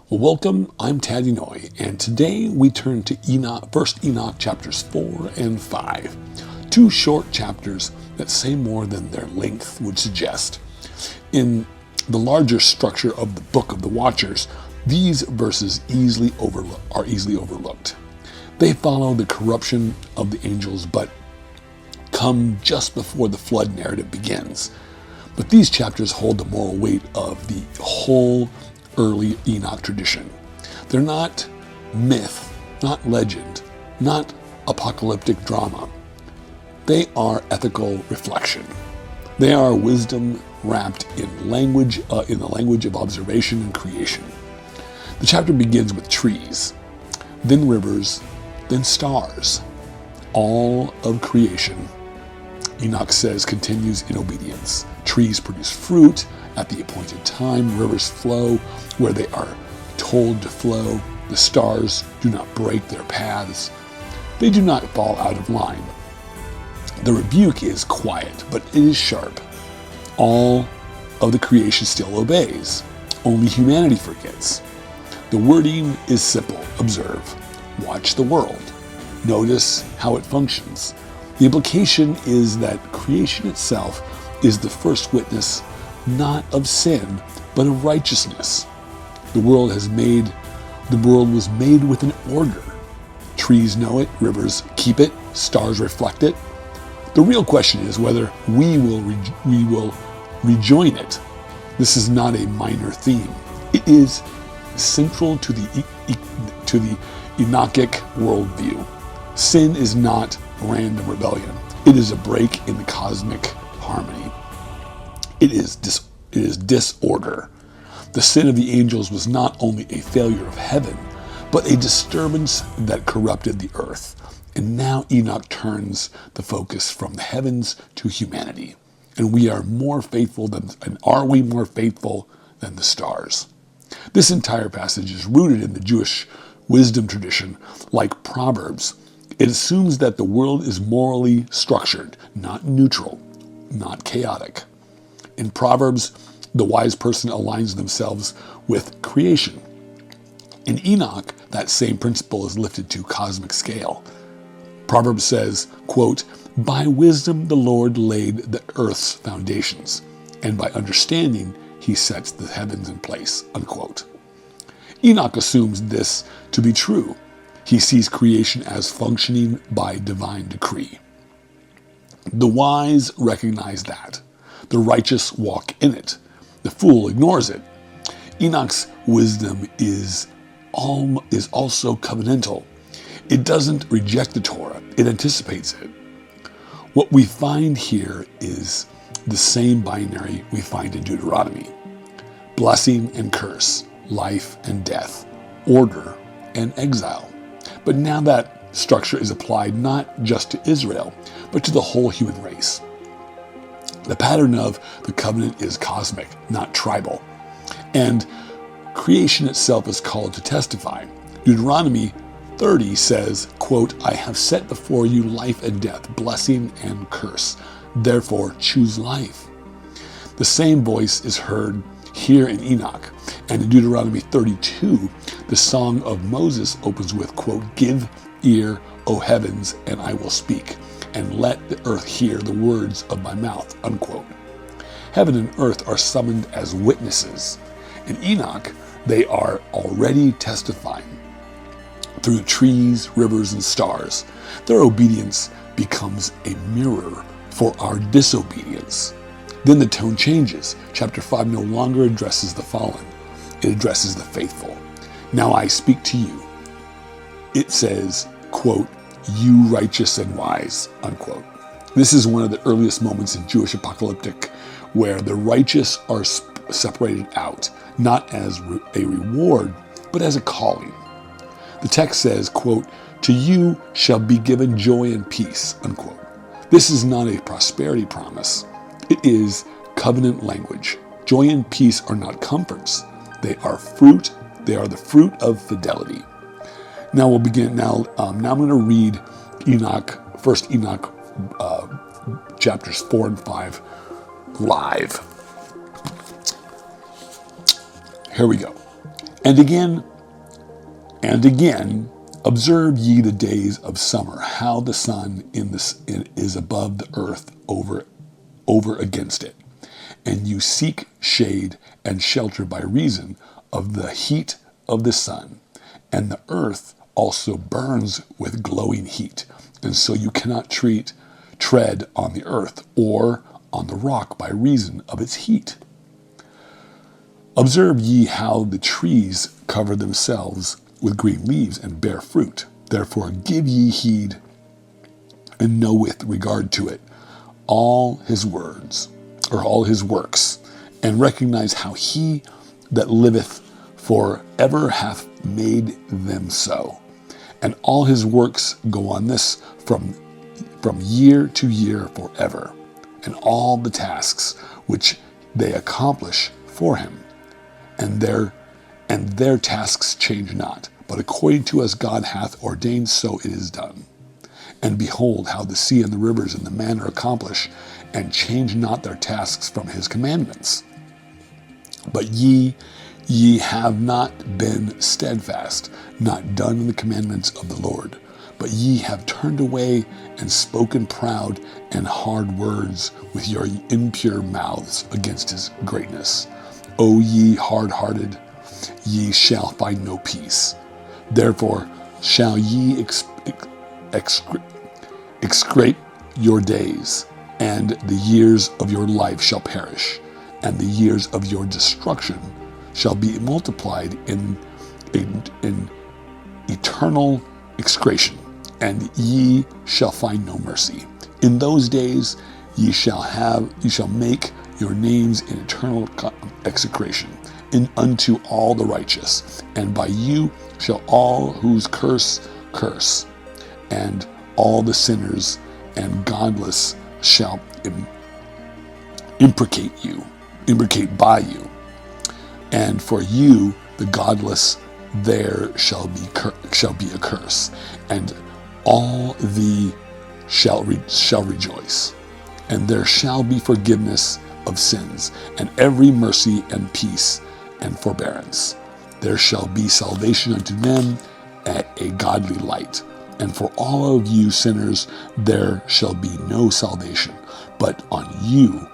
Well, welcome, I'm Tad Inoue, and today we turn to Enoch, 1 Enoch chapters 4 and 5, two short chapters that say more than their length would suggest. In the larger structure of the Book of the Watchers, these verses are easily overlooked. They follow the corruption of the angels, but come just before the flood narrative begins. But these chapters hold the moral weight of the whole early Enoch tradition. They're not myth, not legend, not apocalyptic drama. They are ethical reflection. They are wisdom wrapped in the language of observation and creation. The chapter begins with trees, then rivers, then stars. All of creation, Enoch says, continues in obedience. Trees produce fruit at the appointed time. Rivers flow where they are told to flow. The stars do not break their paths. They do not fall out of line. The rebuke is quiet, but it is sharp. All of the creation still obeys. Only humanity forgets. The wording is simple. Observe. Watch the world. Notice how it functions. The implication is that creation itself is the first witness, not of sin, but of righteousness. The world was made with an order. Trees know it, rivers keep it, stars reflect it. The real question is whether we will rejoin it. This is not a minor theme. It is central to the Enochic worldview. Sin is not random rebellion. It is a break in the cosmic harmony. It is disorder. The sin of the angels was not only a failure of heaven, but a disturbance that corrupted the earth. And now Enoch turns the focus from the heavens to humanity. And are we more faithful than the stars? This entire passage is rooted in the Jewish wisdom tradition, like Proverbs. It assumes that the world is morally structured, not neutral, not chaotic. In Proverbs, the wise person aligns themselves with creation. In Enoch, that same principle is lifted to cosmic scale. Proverbs says, quote, "By wisdom the Lord laid the earth's foundations, and by understanding he sets the heavens in place," unquote. Enoch assumes this to be true. He sees creation as functioning by divine decree. The wise recognize that. The righteous walk in it. The fool ignores it. Enoch's wisdom is also covenantal. It doesn't reject the Torah. It anticipates it. What we find here is the same binary we find in Deuteronomy. Blessing and curse, life and death, order and exile. But now that structure is applied not just to Israel, but to the whole human race. The pattern of the covenant is cosmic, not tribal. And creation itself is called to testify. Deuteronomy 30 says, quote, "I have set before you life and death, blessing and curse. Therefore choose life." The same voice is heard here in Enoch. And in Deuteronomy 32, the Song of Moses opens with, quote, "Give ear, O heavens, and I will speak, and let the earth hear the words of my mouth," unquote. Heaven and earth are summoned as witnesses. In Enoch, they are already testifying through trees, rivers, and stars. Their obedience becomes a mirror for our disobedience. Then the tone changes. Chapter 5 no longer addresses the fallen. It addresses the faithful. "Now I speak to you." It says, quote, "You righteous and wise," unquote. This is one of the earliest moments in Jewish apocalyptic where the righteous are separated out, not as a reward, but as a calling. The text says, quote, "To you shall be given joy and peace," unquote. This is not a prosperity promise. It is covenant language. Joy and peace are not comforts. They are fruit. They are the fruit of fidelity. Now we'll begin. Now I'm going to read Enoch, 1 Enoch, chapters 4 and 5 live. Here we go. And again, and again, observe ye the days of summer, how the sun is above the earth over against it. And you seek shade and shelter by reason of the heat of the sun. And the earth also burns with glowing heat. And so you cannot tread on the earth or on the rock by reason of its heat. Observe ye how the trees cover themselves with green leaves and bear fruit. Therefore give ye heed and know with regard to it all his words, or all his works, and recognize how he that liveth forever hath made them so. And all his works go on this from year to year forever, and all the tasks which they accomplish for him, and their tasks change not, but according to as God hath ordained, so it is done. And behold, how the sea and the rivers and the manner accomplish, and change not their tasks from his commandments. But ye have not been steadfast, not done in the commandments of the Lord. But ye have turned away and spoken proud and hard words with your impure mouths against his greatness. O ye hard-hearted, ye shall find no peace. Therefore shall ye excrete your days, and the years of your life shall perish, and the years of your destruction shall be multiplied in eternal execration, and ye shall find no mercy. In those days ye shall make your names in eternal execration unto all the righteous, and by you shall all whose curse, and all the sinners and godless shall imprecate by you. And for you, the godless, there shall be a curse, and all the shall rejoice. And there shall be forgiveness of sins, and every mercy and peace and forbearance. There shall be salvation unto them at a godly light. And for all of you sinners, there shall be no salvation, but on you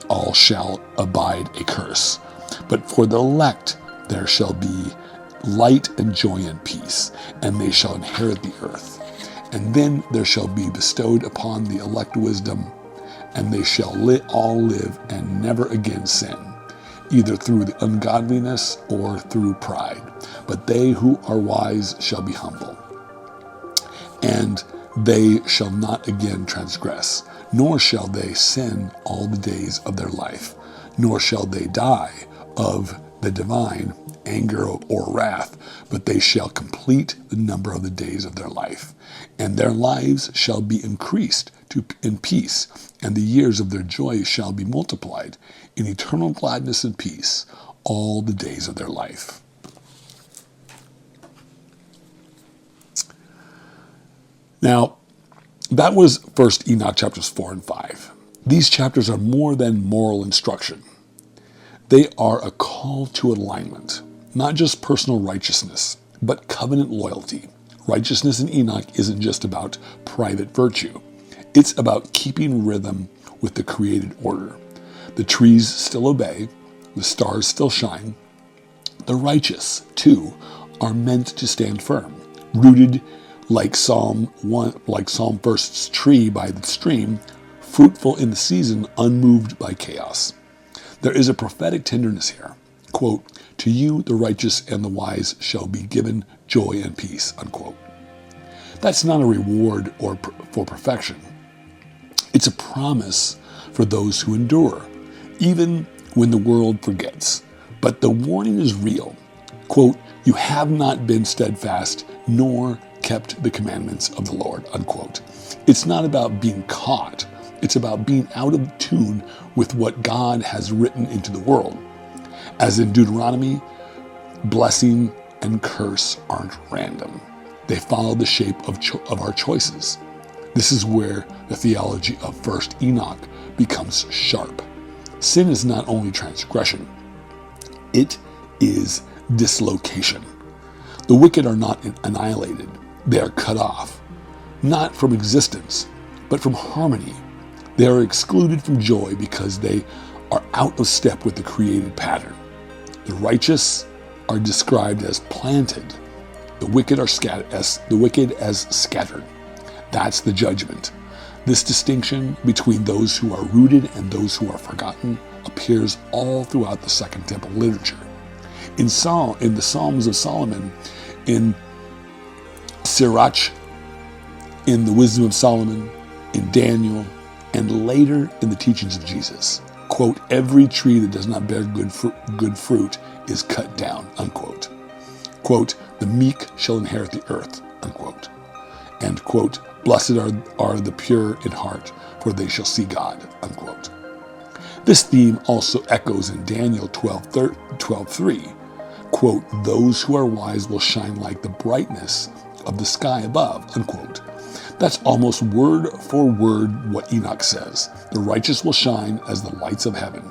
all shall abide a curse. But for the elect there shall be light and joy and peace, and they shall inherit the earth. And then there shall be bestowed upon the elect wisdom, and they shall all live and never again sin, either through the ungodliness or through pride. But they who are wise shall be humble, and they shall not again transgress, nor shall they sin all the days of their life, nor shall they die of the divine anger or wrath, but they shall complete the number of the days of their life. And their lives shall be increased in peace, and the years of their joy shall be multiplied in eternal gladness and peace all the days of their life. Now, that was 1 Enoch chapters 4 and 5. These chapters are more than moral instruction. They are a call to alignment, not just personal righteousness, but covenant loyalty. Righteousness in Enoch isn't just about private virtue. It's about keeping rhythm with the created order. The trees still obey, the stars still shine. The righteous, too, are meant to stand firm, rooted like Psalm 1's tree by the stream, fruitful in the season, unmoved by chaos. There is a prophetic tenderness here. Quote, to you the righteous and the wise shall be given joy and peace, unquote. That's not a reward for perfection. It's a promise for those who endure, even when the world forgets. But the warning is real. Quote, you have not been steadfast, nor kept the commandments of the Lord, unquote. It's not about being caught. It's about being out of tune with what God has written into the world. As in Deuteronomy, blessing and curse aren't random. They follow the shape of our choices. This is where the theology of 1 Enoch becomes sharp. Sin is not only transgression, it is dislocation. The wicked are not annihilated. They are cut off, not from existence, but from harmony. They are excluded from joy because they are out of step with the created pattern. The righteous are described as planted. The wicked are as scattered. That's the judgment. This distinction between those who are rooted and those who are forgotten appears all throughout the Second Temple literature. In the Psalms of Solomon, in Sirach, in the Wisdom of Solomon, in Daniel, and later in the teachings of Jesus. Quote, every tree that does not bear good fruit is cut down, unquote. Quote, the meek shall inherit the earth, unquote. And quote, blessed are the pure in heart, for they shall see God, unquote. This theme also echoes in Daniel 12:3. Quote, those who are wise will shine like the brightness of the sky above, unquote. That's almost word for word what Enoch says. The righteous will shine as the lights of heaven.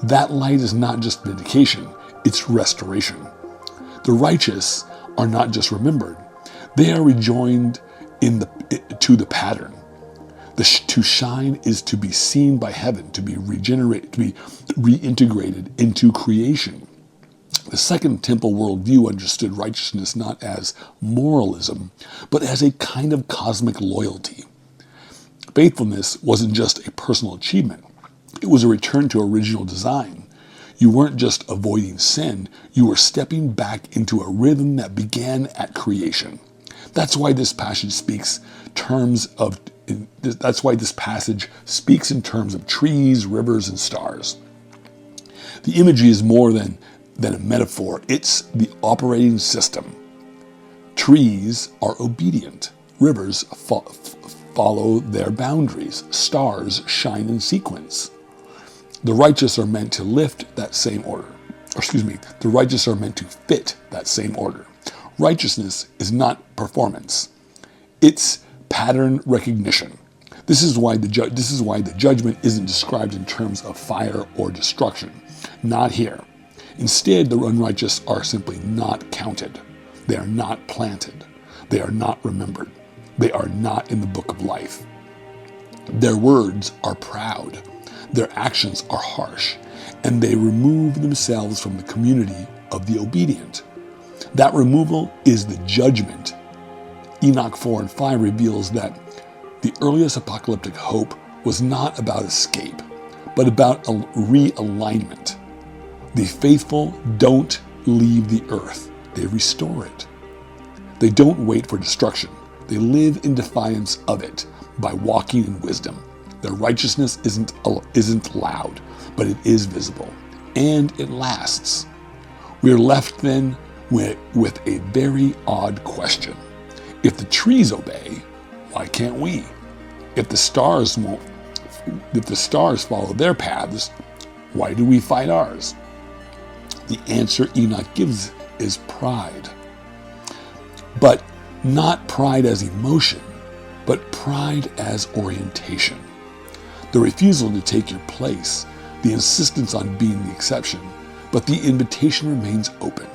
That light is not just vindication, it's restoration. The righteous are not just remembered, they are rejoined to the pattern. To shine is to be seen by heaven, to be regenerated, to be reintegrated into creation. The Second Temple worldview understood righteousness not as moralism, but as a kind of cosmic loyalty. Faithfulness wasn't just a personal achievement. It was a return to original design. You weren't just avoiding sin, you were stepping back into a rhythm that began at creation. That's why this passage speaks in terms of trees, rivers, and stars. The imagery is more than a metaphor. It's the operating system. Trees are obedient. Rivers follow their boundaries. Stars shine in sequence. The righteous are meant to lift that same order. The righteous are meant to fit that same order. Righteousness is not performance. It's pattern recognition. This is why the judgment isn't described in terms of fire or destruction. Not here. Instead, the unrighteous are simply not counted. They are not planted. They are not remembered. They are not in the book of life. Their words are proud. Their actions are harsh. And they remove themselves from the community of the obedient. That removal is the judgment. Enoch 4 and 5 reveals that the earliest apocalyptic hope was not about escape, but about a realignment. The faithful don't leave the earth, they restore it. They don't wait for destruction, they live in defiance of it by walking in wisdom. Their righteousness isn't loud, but it is visible, and it lasts. We are left then with a very odd question. If the trees obey, why can't we? If the stars follow their paths, why do we fight ours? The answer Enoch gives is pride. But not pride as emotion, but pride as orientation. The refusal to take your place, the insistence on being the exception, but the invitation remains open.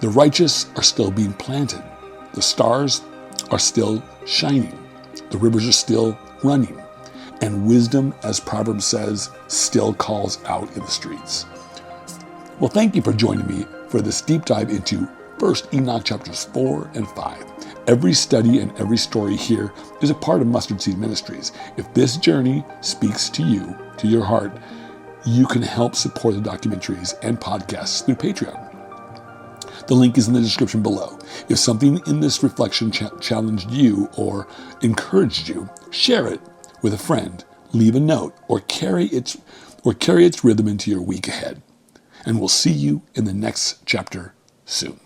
The righteous are still being planted. The stars are still shining. The rivers are still running. And wisdom, as Proverbs says, still calls out in the streets. Well, thank you for joining me for this deep dive into 1 Enoch chapters 4 and 5. Every study and every story here is a part of Mustard Seed Ministries. If this journey speaks to you, to your heart, you can help support the documentaries and podcasts through Patreon. The link is in the description below. If something in this reflection challenged you or encouraged you, share it with a friend, leave a note, or carry its rhythm into your week ahead. And we'll see you in the next chapter soon.